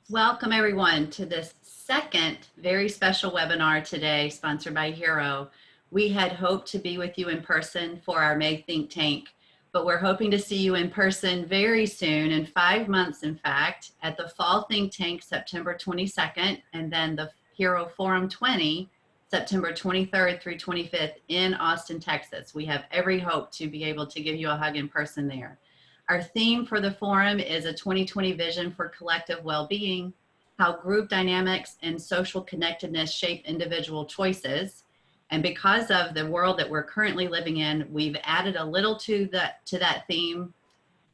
Welcome everyone to this second very special webinar today, sponsored by Hero. We had hoped to be with you in person for our May Think Tank, but we're hoping to see you in person very soon, in 5 months in fact, at the Fall Think Tank September 22nd, and then the Hero Forum 20, September 23rd through 25th in Austin, Texas. We have every hope to be able to give you a hug in person there. Our theme for the forum is a 2020 vision for collective well-being, how group dynamics and social connectedness shape individual choices. And because of the world that we're currently living in, we've added a little to that theme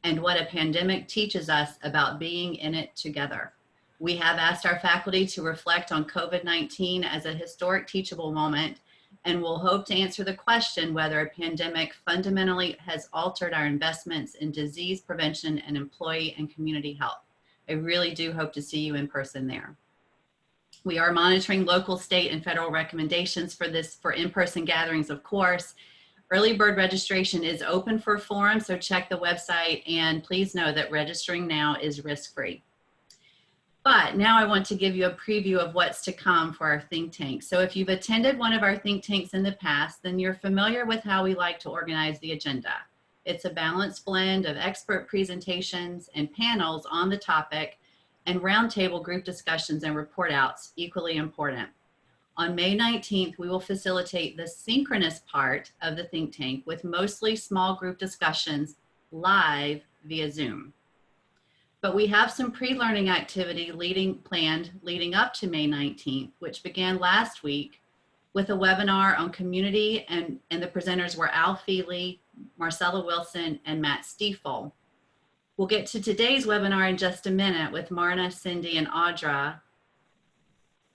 and what a pandemic teaches us about being in it together. We have asked our faculty to reflect on COVID-19 as a historic teachable moment, and we'll hope to answer the question whether a pandemic fundamentally has altered our investments in disease prevention and employee and community health. I really do hope to see you in person there. We are monitoring local, state, and federal recommendations for in-person gatherings, of course. Early bird registration is open for forum, so check the website, and please know that registering now is risk-free. But now I want to give you a preview of what's to come for our think tank. So if you've attended one of our think tanks in the past, then you're familiar with how we like to organize the agenda. It's a balanced blend of expert presentations and panels on the topic, and roundtable group discussions and report outs, equally important. On May 19th, we will facilitate the synchronous part of the think tank with mostly small group discussions live via Zoom. But we have some pre-learning activity planned leading up to May 19th, which began last week with a webinar on community, and the presenters were Al Feely, Marcella Wilson, and Matt Stiefel. We'll get to today's webinar in just a minute with Marna, Cindy, and Audra.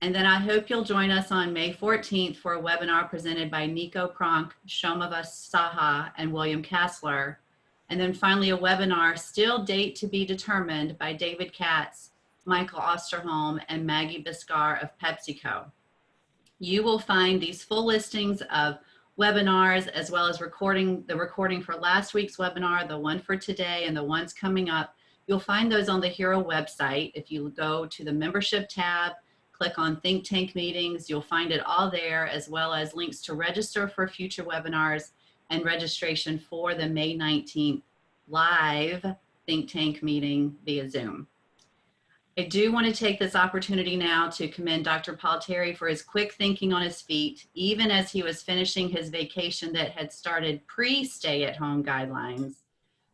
And then I hope you'll join us on May 14th for a webinar presented by Nico Pronk, Shomava Saha, and William Kassler. And then finally a webinar, still date to be determined, by David Katz, Michael Osterholm, and Maggie Biscar of PepsiCo. You will find these full listings of webinars, as well as the recording for last week's webinar, the one for today, and the ones coming up. You'll find those on the Hero website. If you go to the membership tab, click on Think Tank Meetings, you'll find it all there, as well as links to register for future webinars and registration for the May 19th live Think Tank meeting via Zoom. I do want to take this opportunity now to commend Dr. Paul Terry for his quick thinking on his feet, even as he was finishing his vacation that had started pre-stay-at-home guidelines,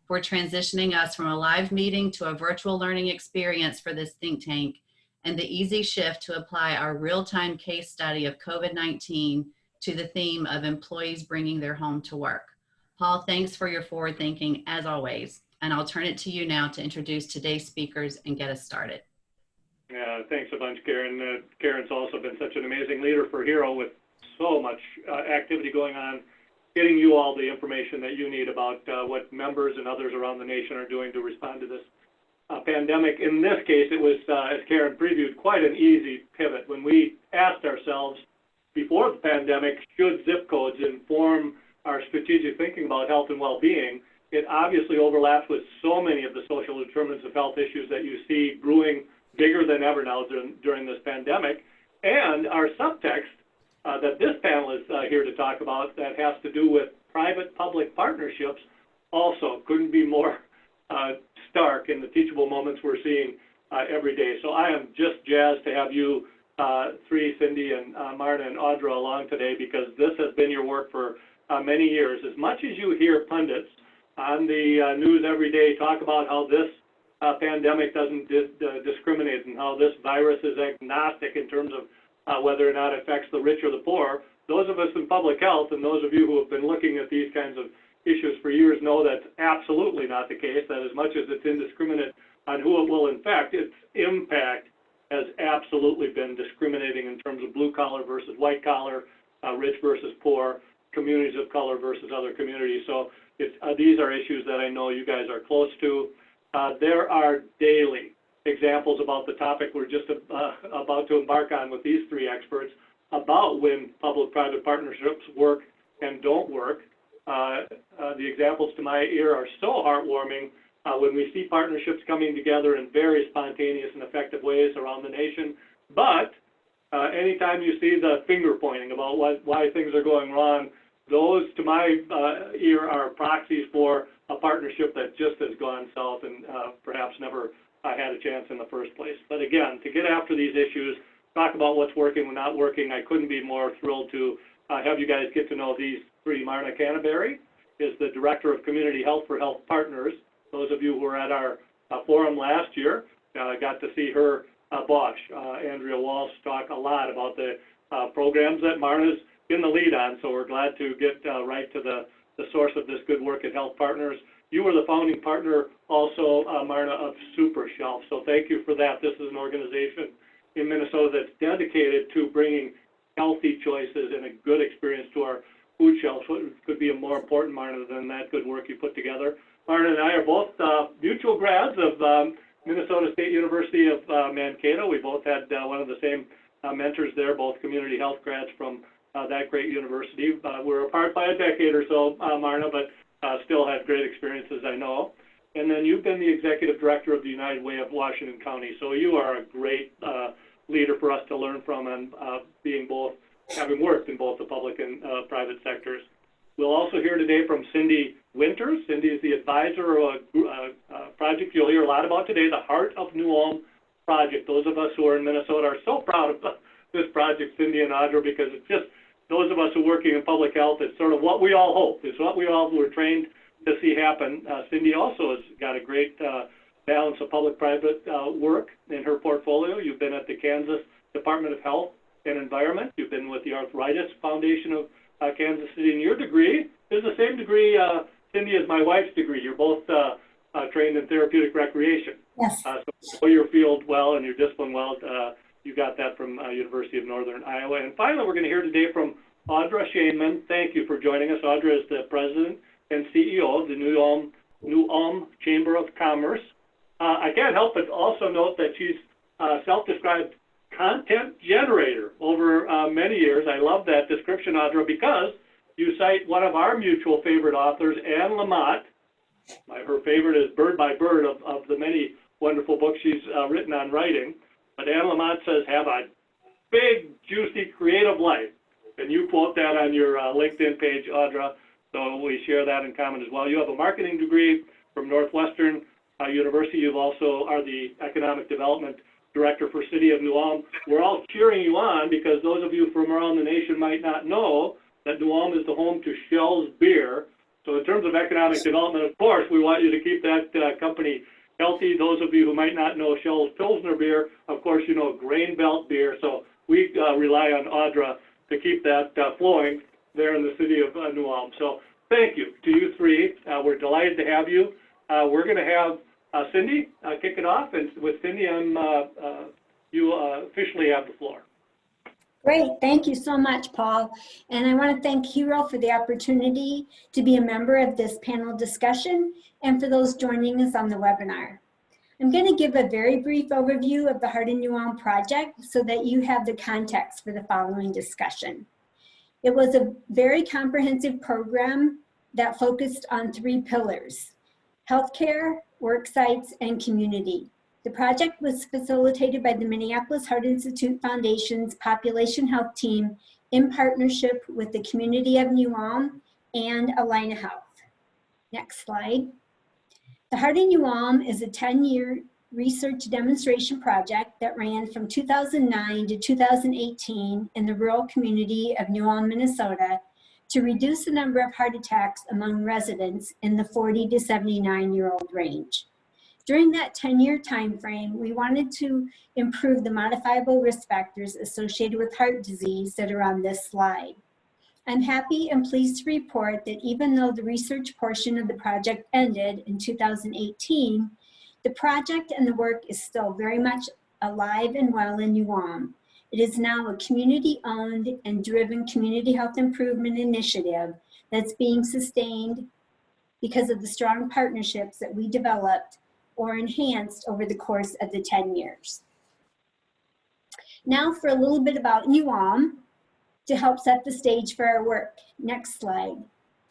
for transitioning us from a live meeting to a virtual learning experience for this think tank, and the easy shift to apply our real-time case study of COVID-19 to the theme of employees bringing their home to work. Paul, thanks for your forward thinking as always. And I'll turn it to you now to introduce today's speakers and get us started. Yeah, thanks a bunch, Karen. Karen's also been such an amazing leader for Hero, with so much activity going on, getting you all the information that you need about what members and others around the nation are doing to respond to this pandemic. In this case, it was, as Karen previewed, quite an easy pivot. When we asked ourselves before the pandemic, should zip codes inform our strategic thinking about health and well-being, it obviously overlaps with so many of the social determinants of health issues that you see brewing bigger than ever now during this pandemic. And our subtext that this panel is here to talk about, that has to do with private-public partnerships, also couldn't be more stark in the teachable moments we're seeing every day. So I am just jazzed to have you three, Cindy and Marna and Audra, along today, because this has been your work for many years. As much as you hear pundits on the news every day talk about how this pandemic doesn't discriminate and how this virus is agnostic in terms of whether or not it affects the rich or the poor, those of us in public health and those of you who have been looking at these kinds of issues for years know that's absolutely not the case, that as much as it's indiscriminate on who it will infect, its impact has absolutely been discriminating in terms of blue collar versus white collar, rich versus poor, communities of color versus other communities. So these are issues that I know you guys are close to. There are daily examples about the topic we're just about to embark on with these three experts about when public-private partnerships work and don't work. The examples to my ear are so heartwarming when we see partnerships coming together in very spontaneous and effective ways around the nation. But anytime you see the finger pointing about why things are going wrong, those, to my ear, are proxies for a partnership that just has gone south and perhaps never had a chance in the first place. But again, to get after these issues, talk about what's working and not working, I couldn't be more thrilled to have you guys get to know these three. Marna Canterbury is the Director of Community Health for HealthPartners. Those of you who were at our forum last year got to see her boss, Andrea Walsh, talk a lot about the programs that Marna's in the lead on, so we're glad to get right to the source of this good work at HealthPartners. You were the founding partner also, Marna, of Super Shelf, so thank you for that. This is an organization in Minnesota that's dedicated to bringing healthy choices and a good experience to our food shelves. What could be a more important, Marna, than that good work you put together? Marna and I are both mutual grads of Minnesota State University of Mankato. We both had one of the same mentors there, both community health grads from that great university. We're apart by a decade or so, Marna, but still had great experiences, I know. And then you've been the executive director of the United Way of Washington County, so you are a great leader for us to learn from, and having worked in both the public and private sectors. We'll also hear today from Cindy Winters. Cindy is the advisor of a project you'll hear a lot about today, the Heart of New Ulm project. Those of us who are in Minnesota are so proud of this project, Cindy and Audra, because it's just those of us who are working in public health, it's sort of what we all hope. It's what we all were trained to see happen. Cindy also has got a great balance of public-private work in her portfolio. You've been at the Kansas Department of Health and Environment. You've been with the Arthritis Foundation of Kansas City, and your degree is the same degree, Cindy, as my wife's degree. You're both trained in therapeutic recreation. Yes. So you know your field well and your discipline well. You got that from University of Northern Iowa. And finally, we're going to hear today from Audra Shaneman. Thank you for joining us. Audra is the president and CEO of the New Ulm Chamber of Commerce. I can't help but also note that she's self-described content generator over many years. I love that description, Audra, because you cite one of our mutual favorite authors, Anne Lamott. Her favorite is Bird by Bird of the many wonderful books she's written on writing. But Anne Lamott says, have a big, juicy, creative life. And you quote that on your LinkedIn page, Audra, so we share that in common as well. You have a marketing degree from Northwestern University. You also are the Economic Development Director for City of New Ulm. We're all cheering you on because those of you from around the nation might not know that New Ulm is the home to Shell's Beer. So in terms of economic development, of course, we want you to keep that company healthy. Those of you who might not know Shell's Pilsner beer, of course, you know Grain Belt beer. So we rely on Audra to keep that flowing there in the city of New Ulm. So thank you to you three. We're delighted to have you. We're going to have Cindy kick it off. And with Cindy, you officially have the floor. Great, thank you so much, Paul. And I want to thank Hero for the opportunity to be a member of this panel discussion and for those joining us on the webinar. I'm going to give a very brief overview of the Heart of New Ulm project so that you have the context for the following discussion. It was a very comprehensive program that focused on 3 pillars: healthcare, work sites, and community. The project was facilitated by the Minneapolis Heart Institute Foundation's Population Health Team in partnership with the community of New Ulm and Allina Health. Next slide. The Heart of New Ulm is a 10-year research demonstration project that ran from 2009 to 2018 in the rural community of New Ulm, Minnesota, to reduce the number of heart attacks among residents in the 40 to 79-year-old range. During that 10-year time frame, we wanted to improve the modifiable risk factors associated with heart disease that are on this slide. I'm happy and pleased to report that even though the research portion of the project ended in 2018, the project and the work is still very much alive and well in New Ulm. It is now a community-owned and driven community health improvement initiative that's being sustained because of the strong partnerships that we developed or enhanced over the course of the 10 years. Now for a little bit about New Ulm to help set the stage for our work. Next slide.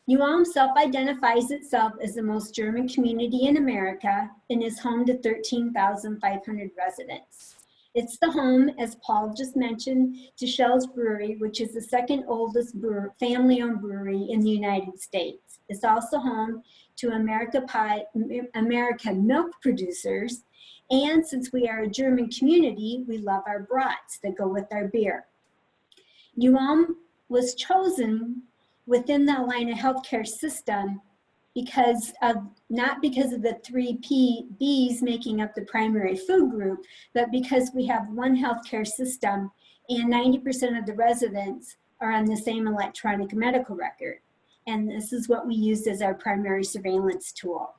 New Ulm self-identifies itself as the most German community in America and is home to 13,500 residents. It's the home, as Paul just mentioned, to Shell's Brewery, which is the second oldest family-owned brewery in the United States. It's also home to America milk producers. And since we are a German community, we love our brats that go with our beer. New Ulm was chosen within the Allina healthcare system not because of the three Bs making up the primary food group, but because we have one healthcare system and 90% of the residents are on the same electronic medical record. And this is what we used as our primary surveillance tool.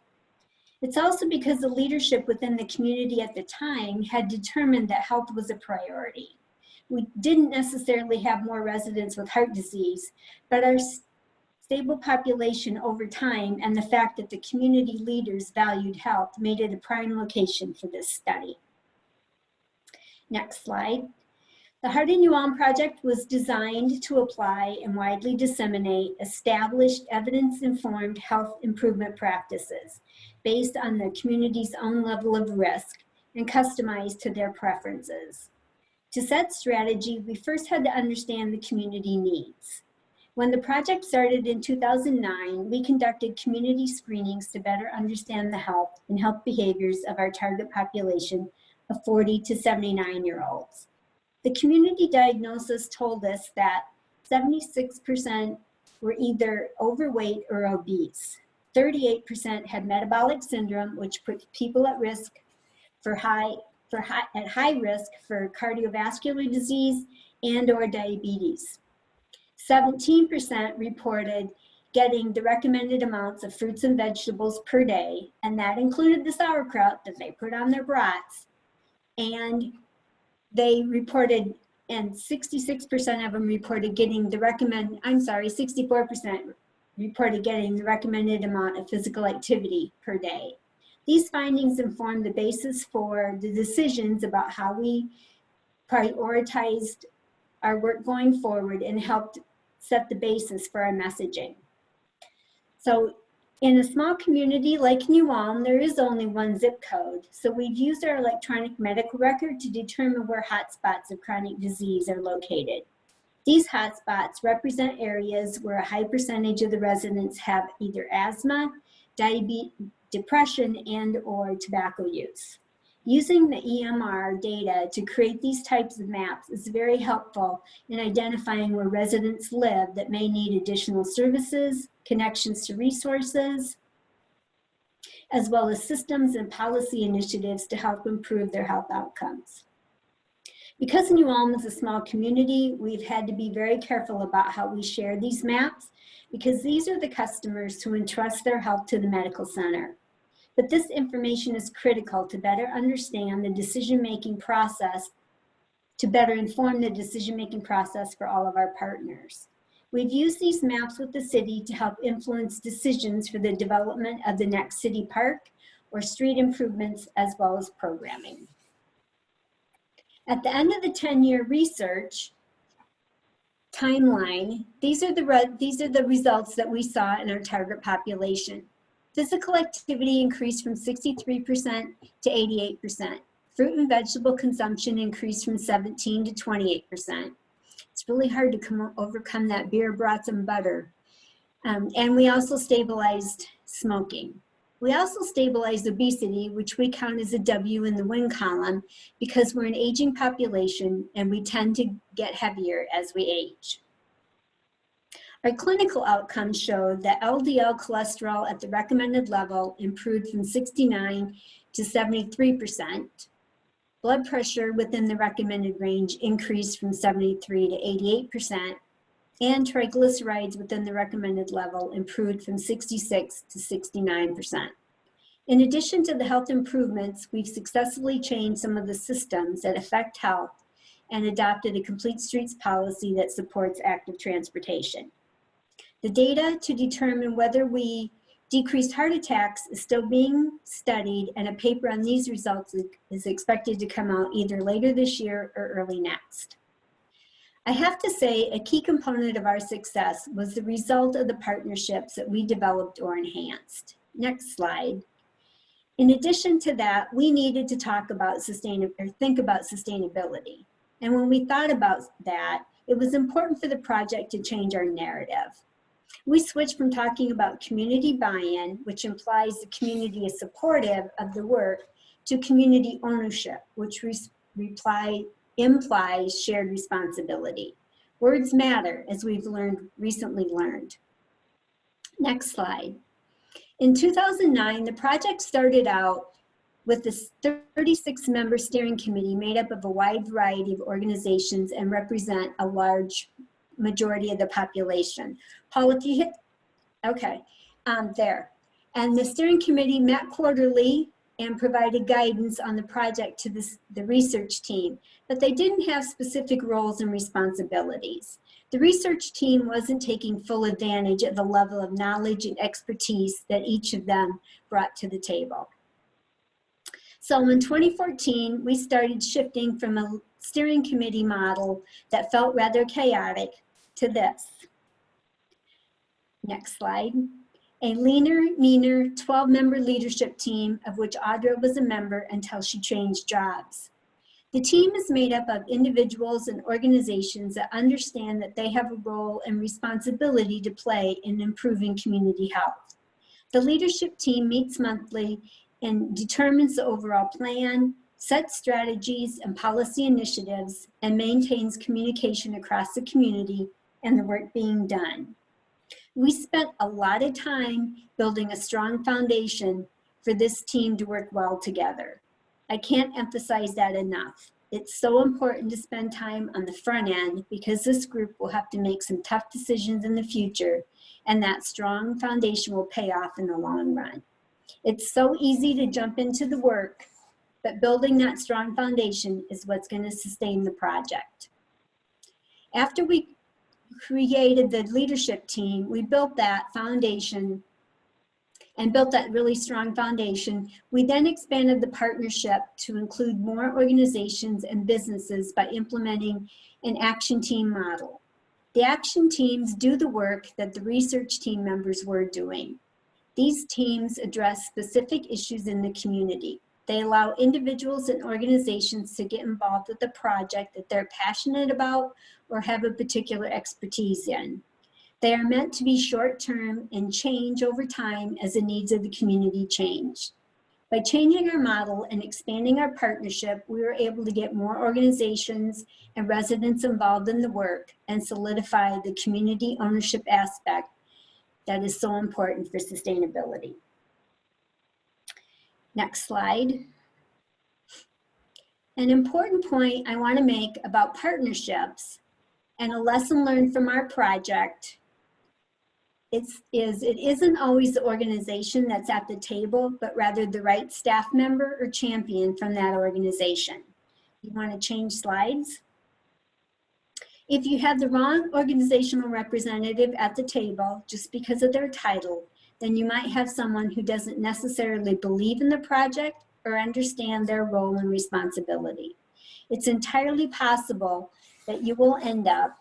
It's also because the leadership within the community at the time had determined that health was a priority. We didn't necessarily have more residents with heart disease, but our stable population over time and the fact that the community leaders valued health made it a prime location for this study. Next slide. The Heart in New Ulm project was designed to apply and widely disseminate established evidence-informed health improvement practices based on the community's own level of risk and customized to their preferences. To set strategy, we first had to understand the community needs. When the project started in 2009, we conducted community screenings to better understand the health and health behaviors of our target population of 40 to 79-year-olds. The community diagnosis told us that 76% were either overweight or obese. 38% had metabolic syndrome, which puts people at risk at high risk for cardiovascular disease and or diabetes. 17% reported getting the recommended amounts of fruits and vegetables per day, and that included the sauerkraut that they put on their brats. And they reported, and 66% of them reported getting the 64% reported getting the recommended amount of physical activity per day. These findings inform the basis for the decisions about how we prioritized our work going forward and helped set the basis for our messaging. So in a small community like New Ulm, there is only one zip code. So we've used our electronic medical record to determine where hotspots of chronic disease are located. These hotspots represent areas where a high percentage of the residents have either asthma, diabetes, depression, and or tobacco use. Using the EMR data to create these types of maps is very helpful in identifying where residents live that may need additional services, connections to resources, as well as systems and policy initiatives to help improve their health outcomes. Because New Ulm is a small community, we've had to be very careful about how we share these maps because these are the customers who entrust their health to the medical center. But this information is critical to better understand the decision-making process, to better inform the decision-making process for all of our partners. We've used these maps with the city to help influence decisions for the development of the next city park or street improvements, as well as programming. At the end of the 10-year research timeline, these are the results that we saw in our target population. Physical activity increased from 63% to 88%. Fruit and vegetable consumption increased from 17 to 28%. It's really hard to overcome that beer, brats, and butter. And we also stabilized smoking. We also stabilized obesity, which we count as a W in the win column because we're an aging population and we tend to get heavier as we age. Our clinical outcomes showed that LDL cholesterol at the recommended level improved from 69 to 73%. Blood pressure within the recommended range increased from 73 to 88%. And triglycerides within the recommended level improved from 66 to 69%. In addition to the health improvements, we've successfully changed some of the systems that affect health and adopted a complete streets policy that supports active transportation. The data to determine whether we decreased heart attacks is still being studied, and a paper on these results is expected to come out either later this year or early next. I have to say a key component of our success was the result of the partnerships that we developed or enhanced. Next slide. In addition to that, we needed to talk about think about sustainability. And when we thought about that, it was important for the project to change our narrative. We switched from talking about community buy-in, which implies the community is supportive of the work, to community ownership, which implies shared responsibility. Words matter, as we've recently learned. Next slide. In 2009, the project started out with a 36-member steering committee made up of a wide variety of organizations and represent a large majority of the population. Paul, if you hit, okay, there. And the steering committee met quarterly and provided guidance on the project to the research team, but they didn't have specific roles and responsibilities. The research team wasn't taking full advantage of the level of knowledge and expertise that each of them brought to the table. So in 2014, we started shifting from a steering committee model that felt rather chaotic to this. Next slide. A leaner, meaner 12-member leadership team of which Audra was a member until she changed jobs. The team is made up of individuals and organizations that understand that they have a role and responsibility to play in improving community health. The leadership team meets monthly and determines the overall plan, sets strategies and policy initiatives, and maintains communication across the community and the work being done. We spent a lot of time building a strong foundation for this team to work well together. I can't emphasize that enough. It's so important to spend time on the front end because this group will have to make some tough decisions in the future, and that strong foundation will pay off in the long run. It's so easy to jump into the work, but building that strong foundation is what's going to sustain the project. After we created the leadership team, we built that foundation and built that really strong foundation. We then expanded the partnership to include more organizations and businesses by implementing an action team model. The action teams do the work that the research team members were doing. These teams address specific issues in the community. They allow individuals and organizations to get involved with a project that they're passionate about or have a particular expertise in. They are meant to be short-term and change over time as the needs of the community change. By changing our model and expanding our partnership, we were able to get more organizations and residents involved in the work and solidify the community ownership aspect that is so important for sustainability. Next slide. An important point I want to make about partnerships and a lesson learned from our project it isn't always the organization that's at the table, but rather the right staff member or champion from that organization. You want to change slides? If you have the wrong organizational representative at the table just because of their title, then you might have someone who doesn't necessarily believe in the project or understand their role and responsibility. It's entirely possible that you will end up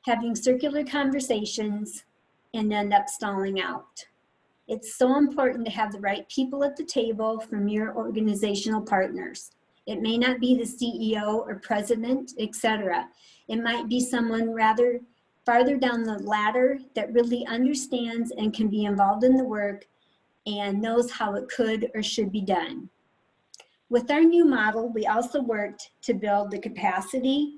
having circular conversations and end up stalling out. It's so important to have the right people at the table from your organizational partners. It may not be the CEO or president, etc. It might be someone rather farther down the ladder that really understands and can be involved in the work and knows how it could or should be done. With our new model, we also worked to build the capacity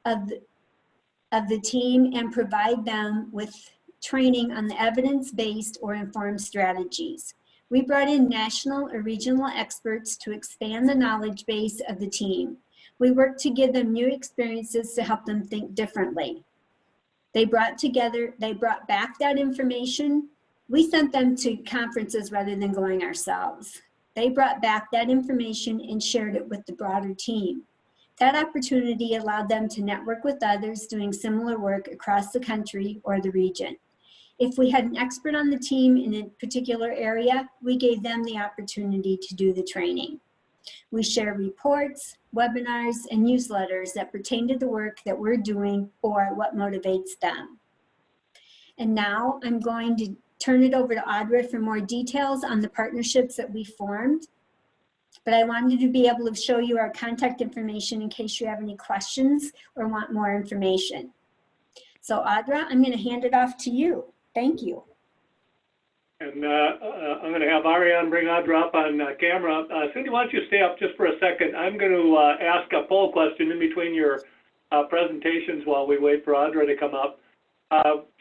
of the team and provide them with training on the evidence-based or informed strategies. We brought in national or regional experts to expand the knowledge base of the team. We worked to give them new experiences to help them think differently. They brought back that information. We sent them to conferences rather than going ourselves. They brought back that information and shared it with the broader team. That opportunity allowed them to network with others doing similar work across the country or the region. If we had an expert on the team in a particular area, we gave them the opportunity to do the training. We share reports, webinars, and newsletters that pertain to the work that we're doing or what motivates them. And now I'm going to turn it over to Audra for more details on the partnerships that we formed. But I wanted to be able to show you our contact information in case you have any questions or want more information. So Audra, I'm going to hand it off to you. Thank you. And I'm going to have Ariane bring Audra up on camera. Cindy, why don't you stay up just for a second? I'm going to ask a poll question in between your presentations while we wait for Audra to come up.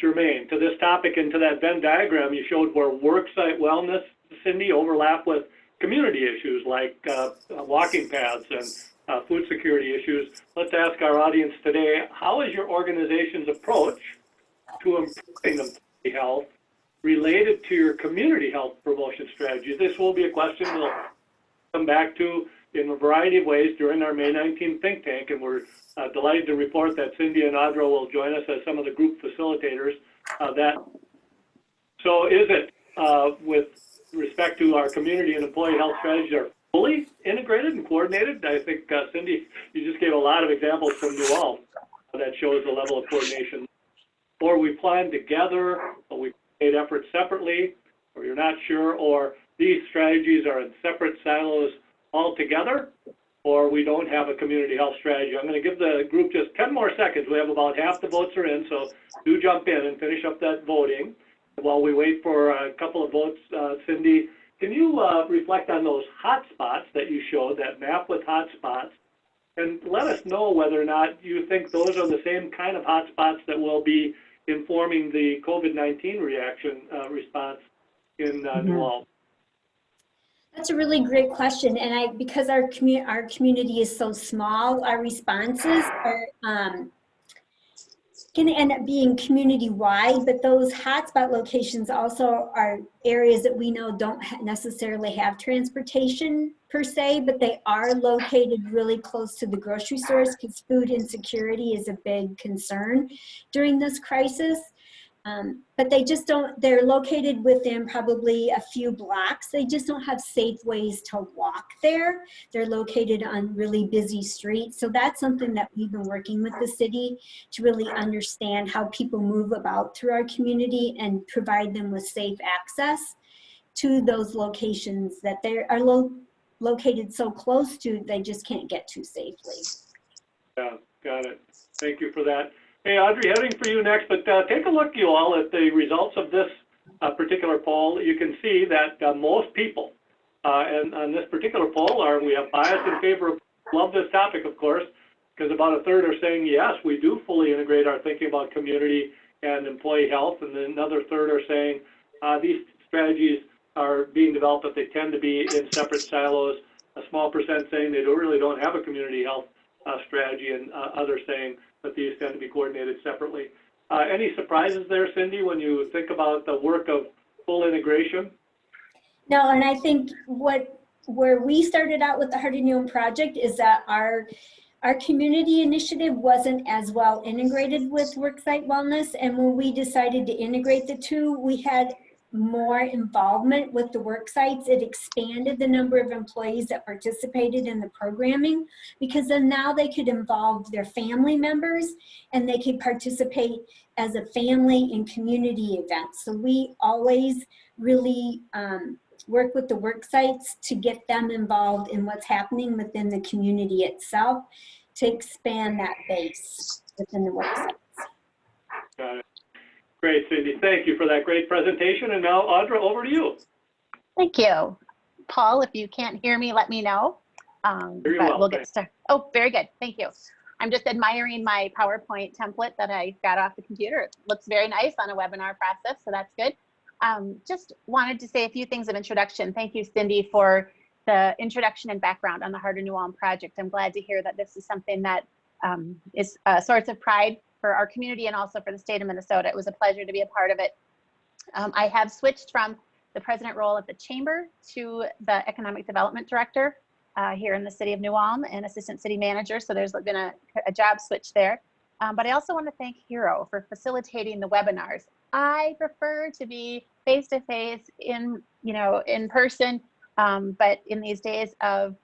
Germaine, to this topic and to that Venn diagram you showed where worksite wellness, Cindy, overlap with community issues like walking paths and food security issues. Let's ask our audience today, how is your organization's approach to improving employee health related to your community health promotion strategy? This will be a question we'll come back to in a variety of ways during our May 19th think tank, and we're delighted to report that Cindy and Audra will join us as some of the group facilitators. So is it, with respect to our community and employee health strategies, are fully integrated and coordinated? I think, Cindy, you just gave a lot of examples from New Ulm that shows the level of coordination. Or we plan together, or we made efforts separately, or you're not sure, or these strategies are in separate silos altogether, or we don't have a community health strategy. I'm going to give the group just 10 more seconds. We have about half the votes are in, so do jump in and finish up that voting. While we wait for a couple of votes, Cindy, can you reflect on those hot spots that you showed, that map with hot spots, and let us know whether or not you think those are the same kind of hot spots that will be informing the COVID-19 response in New Ulm? That's a really great question, and because our community is so small, our responses are can end up being community-wide, but those hotspot locations also are areas that we know don't necessarily have transportation per se, but they are located really close to the grocery stores because food insecurity is a big concern during this crisis. But they just don't, they're located within probably a few blocks. They just don't have safe ways to walk there. They're located on really busy streets. So that's something that we've been working with the city to really understand how people move about through our community and provide them with safe access to those locations that they are located so close to, they just can't get to safely. Yeah, got it. Thank you for that. Hey, Audrey, heading for you next, but take a look, you all, at the results of this particular poll. You can see that most people, and on this particular poll, we have bias in favor of, love this topic, of course, because about a third are saying, yes, we do fully integrate our thinking about community and employee health, and then another third are saying these strategies are being developed, but they tend to be in separate silos. A small percent saying they really don't have a community health strategy, and others saying that these tend to be coordinated separately. Any surprises there, Cindy, when you think about the work of full integration? No, and I think where we started out with the Heart of New Ulm project is that our community initiative wasn't as well integrated with worksite wellness, and when we decided to integrate the two, we had more involvement with the work sites. It expanded the number of employees that participated in the programming, because then now they could involve their family members and they could participate as a family in community events. So we always really work with the work sites to get them involved in what's happening within the community itself to expand that base within the work sites. Got it. Great, Cindy. Thank you for that great presentation. And now, Audra, over to you. Thank you. Paul, if you can't hear me, let me know. We'll get started. Oh, very good. Thank you. I'm just admiring my PowerPoint template that I got off the computer. It looks very nice on a webinar process, so that's good. Just wanted to say a few things of introduction. Thank you, Cindy, for the introduction and background on the Heart of New Ulm project. I'm glad to hear that this is something that is a source of pride for our community and also for the state of Minnesota. It was a pleasure to be a part of it. I have switched from the president role at the chamber to the economic development director here in the city of New Ulm and assistant city manager. So there's been a job switch there. But I also want to thank Hero for facilitating the webinars. I prefer to be face-to-face in person, but in these days of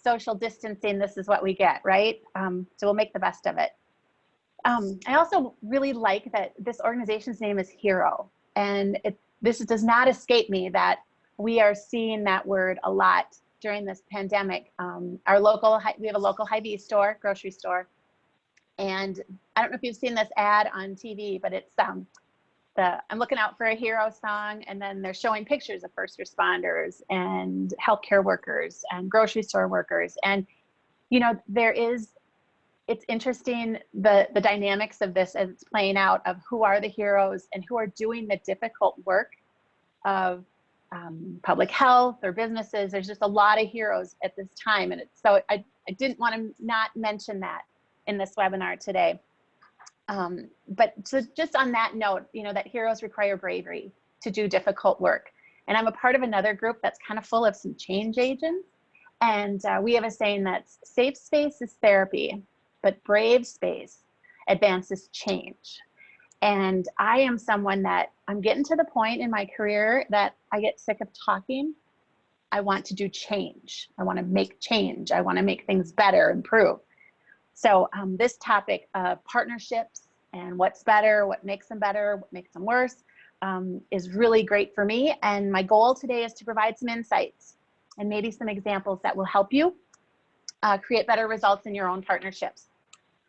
social distancing, this is what we get, right? So we'll make the best of it. I also really like that this organization's name is HERO. And this does not escape me that we are seeing that word a lot during this pandemic. We have a local Hy-Vee store, grocery store. And I don't know if you've seen this ad on TV, but it's I'm looking out for a hero song, and then they're showing pictures of first responders and healthcare workers and grocery store workers. And, you know, it's interesting the dynamics of this as it's playing out, of who are the heroes and who are doing the difficult work of public health or businesses. There's just a lot of heroes at this time. And so I didn't want to not mention that in this webinar today. But so just on that note, you know, that heroes require bravery to do difficult work. And I'm a part of another group that's kind of full of some change agents. And we have a saying that's safe space is therapy, but brave space advances change. And I am someone that I'm getting to the point in my career that I get sick of talking. I want to do change. I want to make change. I want to make things better, improve. So this topic of partnerships and what's better, what makes them better, what makes them worse, is really great for me. And my goal today is to provide some insights and maybe some examples that will help you create better results in your own partnerships.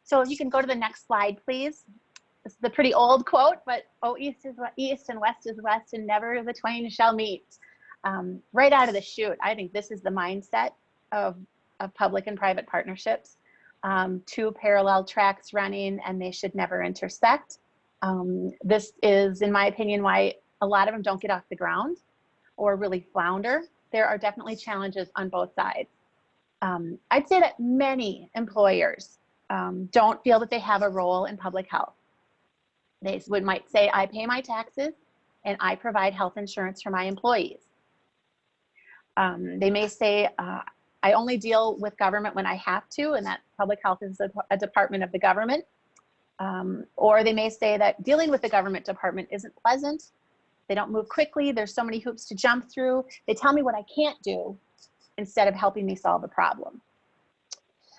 So if you can go to the next slide, please. This is the pretty old quote, but oh, east is east and west is west, and never the twain shall meet. Right out of the chute, I think this is the mindset of public and private partnerships. Two parallel tracks running, and they should never intersect. This is, in my opinion, why a lot of them don't get off the ground or really flounder. There are definitely challenges on both sides. I'd say that many employers don't feel that they have a role in public health. They might say, I pay my taxes and I provide health insurance for my employees. They may say, I only deal with government when I have to, and that public health is a department of the government. Or they may say that dealing with the government department isn't pleasant. They don't move quickly. There's so many hoops to jump through. They tell me what I can't do instead of helping me solve the problem.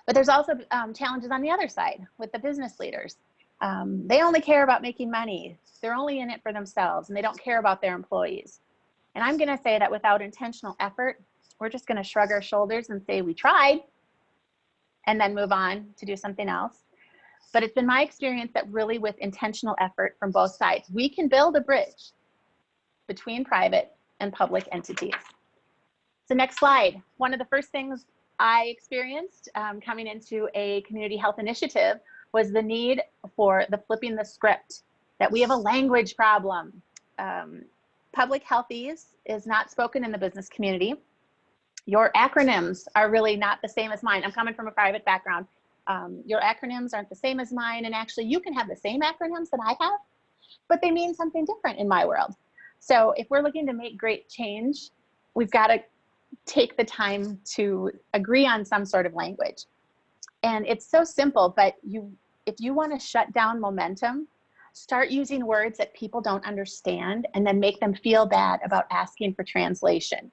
But there's also challenges on the other side with the business leaders. They only care about making money. They're only in it for themselves, and they don't care about their employees. And I'm going to say that without intentional effort, we're just going to shrug our shoulders and say we tried, and then move on to do something else. But it's been my experience that really with intentional effort from both sides, we can build a bridge between private and public entities. So next slide. One of the first things I experienced coming into a community health initiative was the need for the flipping the script, that we have a language problem. Public healthese is not spoken in the business community. Your acronyms are really not the same as mine. I'm coming from a private background. Your acronyms aren't the same as mine, and actually you can have the same acronyms that I have, but they mean something different in my world. So if we're looking to make great change, we've got to take the time to agree on some sort of language. And it's so simple, but if you want to shut down momentum, start using words that people don't understand and then make them feel bad about asking for translation.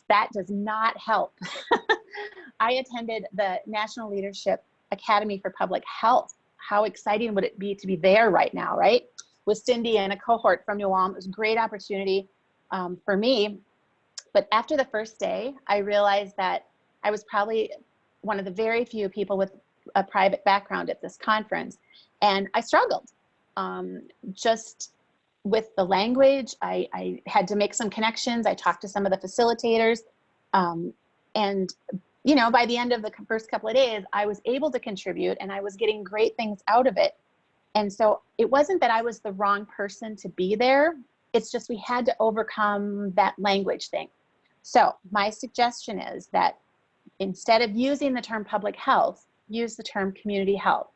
That does not help. I attended the National Leadership Academy for Public Health. How exciting would it be to be there right now, right? With Cindy and a cohort from New Ulm. It was a great opportunity for me. But after the first day, I realized that I was probably one of the very few people with a private background at this conference. And I struggled just with the language. I had to make some connections. I talked to some of the facilitators. And, you know, by the end of the first couple of days, I was able to contribute and I was getting great things out of it. And so it wasn't that I was the wrong person to be there. It's just we had to overcome that language thing. So my suggestion is that instead of using the term public health, use the term community health.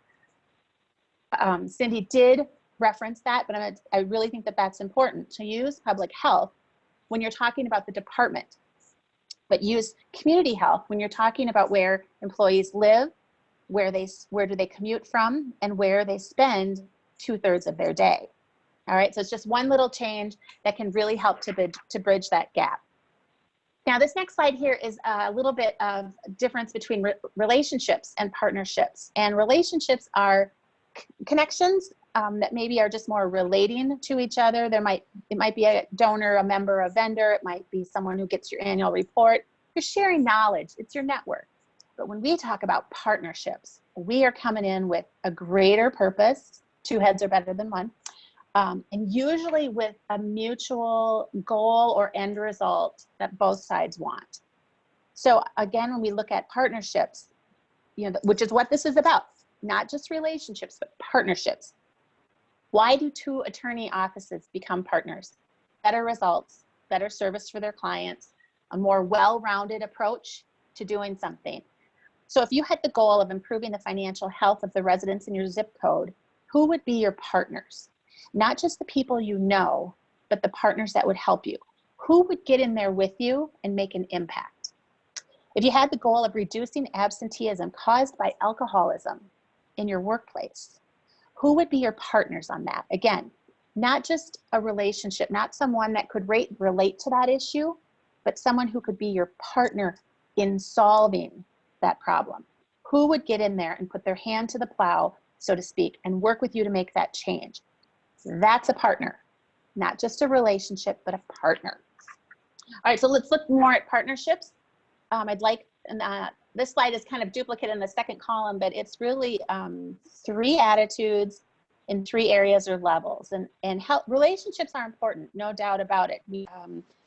Cindy did reference that, but I really think that that's important to use public health when you're talking about the department, but use community health when you're talking about where employees live, where do they commute from, and where they spend 2/3 of their day. All right, so it's just one little change that can really help to bridge that gap. Now, this next slide here is a little bit of difference between relationships and partnerships. And relationships are connections that maybe are just more relating to each other. It might be a donor, a member, a vendor. It might be someone who gets your annual report. You're sharing knowledge. It's your network. But when we talk about partnerships, we are coming in with a greater purpose. Two heads are better than one. And usually with a mutual goal or end result that both sides want. So again, when we look at partnerships, which is what this is about, not just relationships, but partnerships. Why do two attorney offices become partners? Better results, better service for their clients, a more well-rounded approach to doing something. So if you had the goal of improving the financial health of the residents in your zip code, who would be your partners? Not just the people you know, but the partners that would help you. Who would get in there with you and make an impact? If you had the goal of reducing absenteeism caused by alcoholism in your workplace, who would be your partners on that? Again, not just a relationship, not someone that could relate to that issue, but someone who could be your partner in solving that problem. Who would get in there and put their hand to the plow, so to speak, and work with you to make that change? That's a partner, not just a relationship, but a partner. All right, so let's look more at partnerships. This slide is kind of duplicate in the second column, but it's really 3 attitudes in 3 areas or levels. And relationships are important, no doubt about it.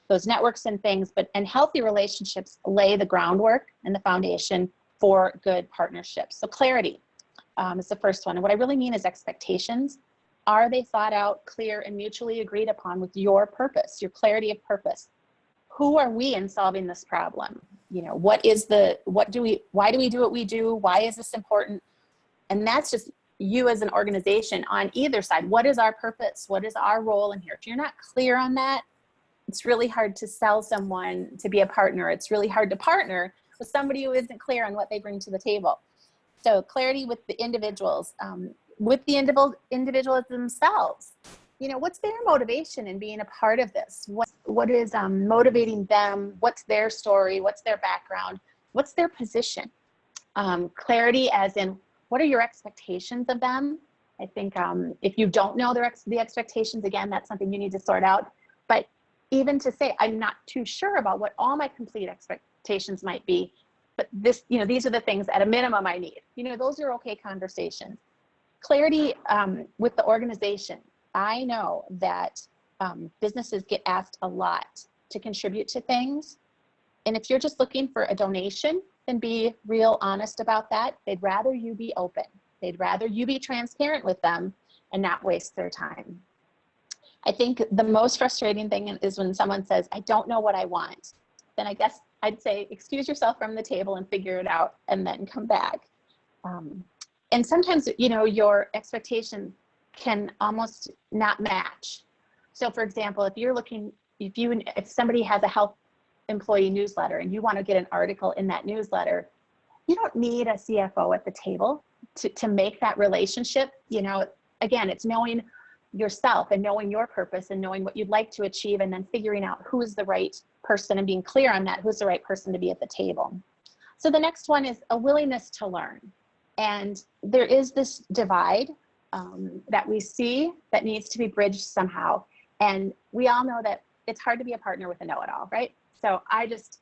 Those networks and things, and healthy relationships lay the groundwork and the foundation for good partnerships. So clarity is the first one. And what I really mean is expectations. Are they thought out, clear, and mutually agreed upon with your purpose, your clarity of purpose? Who are we in solving this problem? Why do we do what we do? Why is this important? And that's just you as an organization on either side. What is our purpose? What is our role in here? If you're not clear on that, it's really hard to sell someone to be a partner. It's really hard to partner with somebody who isn't clear on what they bring to the table. So clarity with the individuals, with the individuals themselves. What's their motivation in being a part of this? What is motivating them? What's their story? What's their background? What's their position? Clarity as in, what are your expectations of them? I think if you don't know the expectations, again, that's something you need to sort out. But even to say, I'm not too sure about what all my complete expectations might be, but these are the things at a minimum I need. Those are okay conversations. Clarity with the organization. I know that businesses get asked a lot to contribute to things. And if you're just looking for a donation, then be real honest about that. They'd rather you be open. They'd rather you be transparent with them and not waste their time. I think the most frustrating thing is when someone says, I don't know what I want. Then I guess I'd say, excuse yourself from the table and figure it out and then come back. And sometimes, your expectation can almost not match. So for example, if somebody has a health employee newsletter and you want to get an article in that newsletter, you don't need a CFO at the table to make that relationship. Again, it's knowing yourself and knowing your purpose and knowing what you'd like to achieve, and then figuring out who is the right person and being clear on that, who's the right person to be at the table. So the next one is a willingness to learn. And there is this divide that we see that needs to be bridged somehow. And we all know that it's hard to be a partner with a know-it-all, right? So I just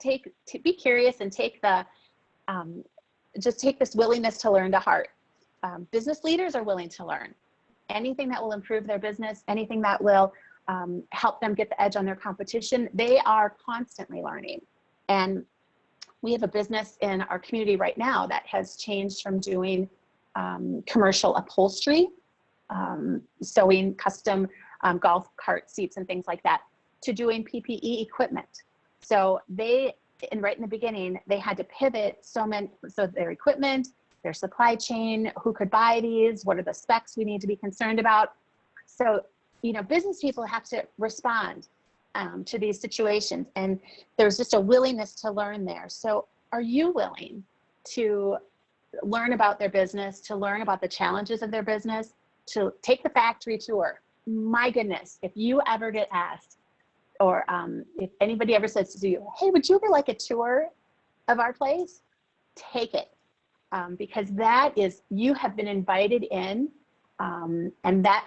be curious and take this willingness to learn to heart. Business leaders are willing to learn. Anything that will improve their business, anything that will help them get the edge on their competition, they are constantly learning. And we have a business in our community right now that has changed from doing commercial upholstery, sewing custom golf cart seats and things like that, to doing PPE equipment. So right in the beginning, they had to pivot so their equipment, their supply chain, who could buy these, what are the specs we need to be concerned about. So, business people have to respond to these situations, and there's just a willingness to learn there. So are you willing to learn about their business, to learn about the challenges of their business, to take the factory tour? My goodness, if you ever get asked, or if anybody ever says to you, hey, would you ever like a tour of our place? Take it, because that is, you have been invited in, and that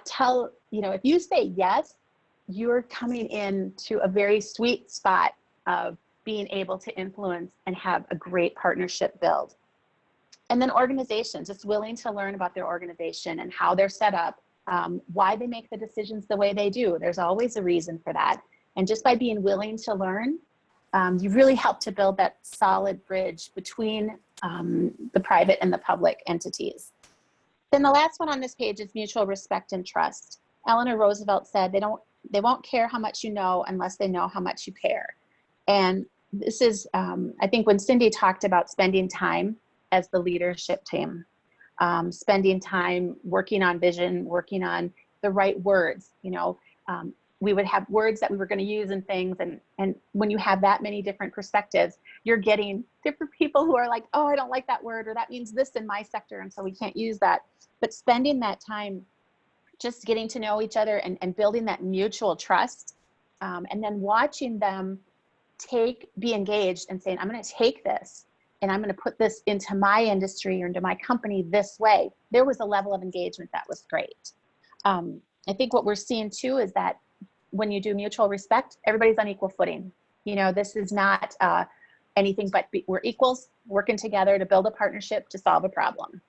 if you say yes, you're coming into a very sweet spot of being able to influence and have a great partnership build. And then organizations, just willing to learn about their organization and how they're set up, why they make the decisions the way they do. There's always a reason for that. And just by being willing to learn, you really help to build that solid bridge between the private and the public entities. Then the last one on this page is mutual respect and trust. Eleanor Roosevelt said, they won't care how much you know unless they know how much you care. And this is, I think when Cindy talked about spending time as the leadership team, spending time working on vision, working on the right words, we would have words that we were going to use and things. And when you have that many different perspectives, you're getting different people who are like, oh, I don't like that word, or that means this in my sector, and so we can't use that. But spending that time just getting to know each other and building that mutual trust, and then watching them be engaged and saying, I'm going to take this and I'm going to put this into my industry or into my company this way. There was a level of engagement that was great. I think what we're seeing too is that when you do mutual respect, everybody's on equal footing. This is not anything but we're equals working together to build a partnership to solve a problem.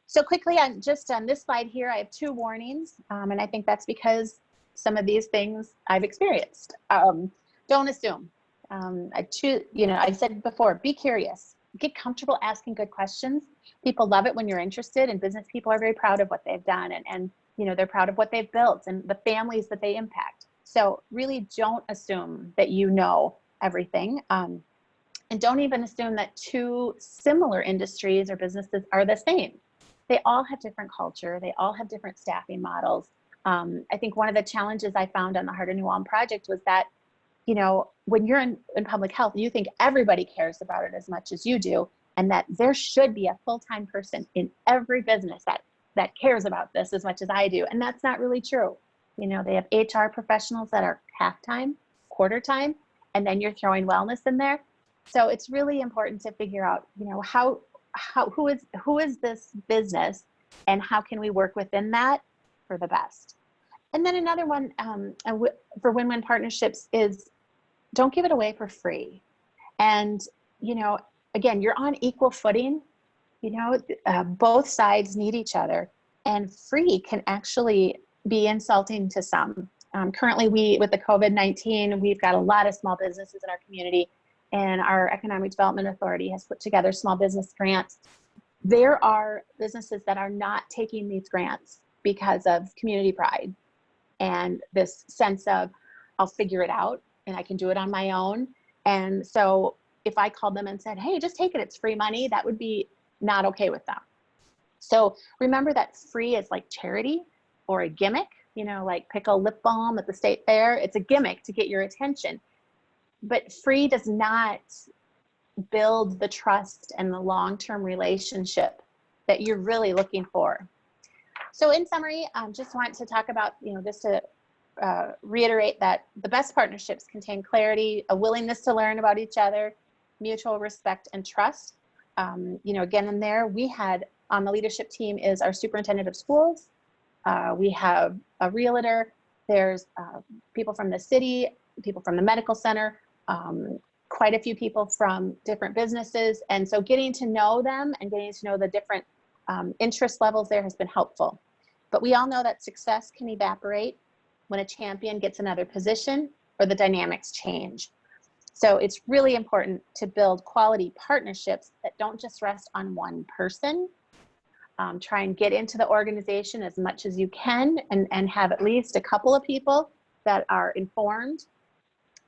So quickly, on this slide here, I have 2 warnings, and I think that's because some of these things I've experienced. Don't assume. I said before, be curious. Get comfortable asking good questions. People love it when you're interested, and business people are very proud of what they've done, and they're proud of what they've built and the families that they impact. So really don't assume that you know everything, and don't even assume that 2 similar industries or businesses are the same. They all have different culture. They all have different staffing models. I think one of the challenges I found on the Heart of New Ulm project was that, when you're in public health, you think everybody cares about it as much as you do, and that there should be a full-time person in every business that cares about this as much as I do. And that's not really true. They have HR professionals that are half-time, quarter-time, and then you're throwing wellness in there. So it's really important to figure out, who is this business, and how can we work within that for the best. And then another one for win-win partnerships is don't give it away for free. And again, you're on equal footing. Both sides need each other, and free can actually be insulting to some. Currently, with the COVID-19, we've got a lot of small businesses in our community, and our Economic Development Authority has put together small business grants. There are businesses that are not taking these grants because of community pride and this sense of, I'll figure it out and I can do it on my own. And so if I called them and said, hey, just take it, it's free money, that would be not okay with them. So remember that free is like charity or a gimmick, like pick a lip balm at the state fair. It's a gimmick to get your attention. But free does not build the trust and the long-term relationship that you're really looking for. So in summary, just want to talk about, just to reiterate that the best partnerships contain clarity, a willingness to learn about each other, mutual respect and trust. Again, in there, we had on the leadership team is our superintendent of schools. We have a realtor. There's people from the city, people from the medical center, quite a few people from different businesses. And so getting to know them and getting to know the different interest levels there has been helpful. But we all know that success can evaporate when a champion gets another position or the dynamics change. So it's really important to build quality partnerships that don't just rest on one person. Try and get into the organization as much as you can, and have at least a couple of people that are informed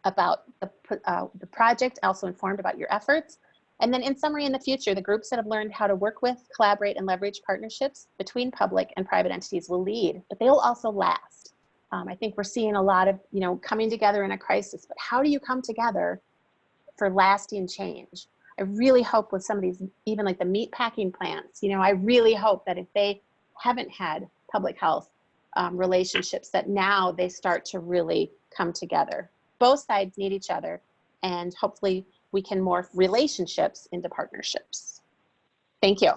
about the project, also informed about your efforts. And then in summary, in the future, the groups that have learned how to work with, collaborate, and leverage partnerships between public and private entities will lead, but they will also last. I think we're seeing a lot of, coming together in a crisis, but how do you come together for lasting change? I really hope with some of these, even like the meat packing plants, I really hope that if they haven't had public health relationships, that now they start to really come together. Both sides need each other, and hopefully we can morph relationships into partnerships. Thank you.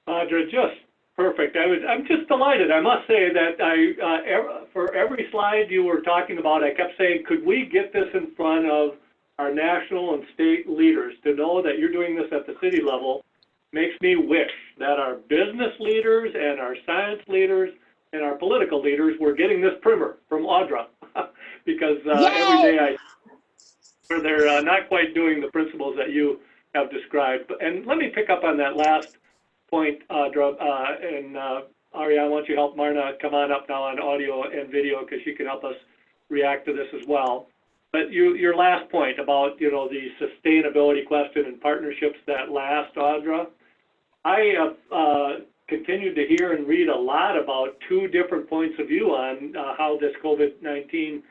Audra, just perfect. I'm just delighted. I must say that for every slide you were talking about, I kept saying, could we get this in front of our national and state leaders? To know that you're doing this at the city level makes me wish that our business leaders and our science leaders and our political leaders were getting this primer from Audra, because every day where they're not quite doing the principles that you have described. And let me pick up on that last point, Audra, and Ariane, why don't you help Marna come on up now on audio and video, because she can help us react to this as well. But your last point about, the sustainability question and partnerships that last, Audra, I have continued to hear and read a lot about two different points of view on how this COVID-19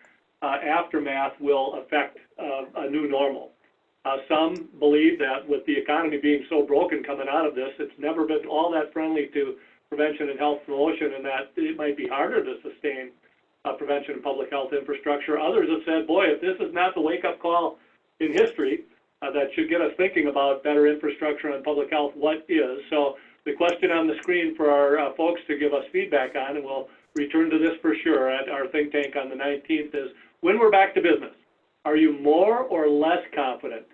aftermath will affect a new normal. Some believe that with the economy being so broken coming out of this, it's never been all that friendly to prevention and health promotion, and that it might be harder to sustain prevention and public health infrastructure. Others have said, boy, if this is not the wake-up call in history that should get us thinking about better infrastructure and public health, what is? So the question on the screen for our folks to give us feedback on, and we'll return to this for sure at our think tank on the 19th, is when we're back to business, are you more or less confident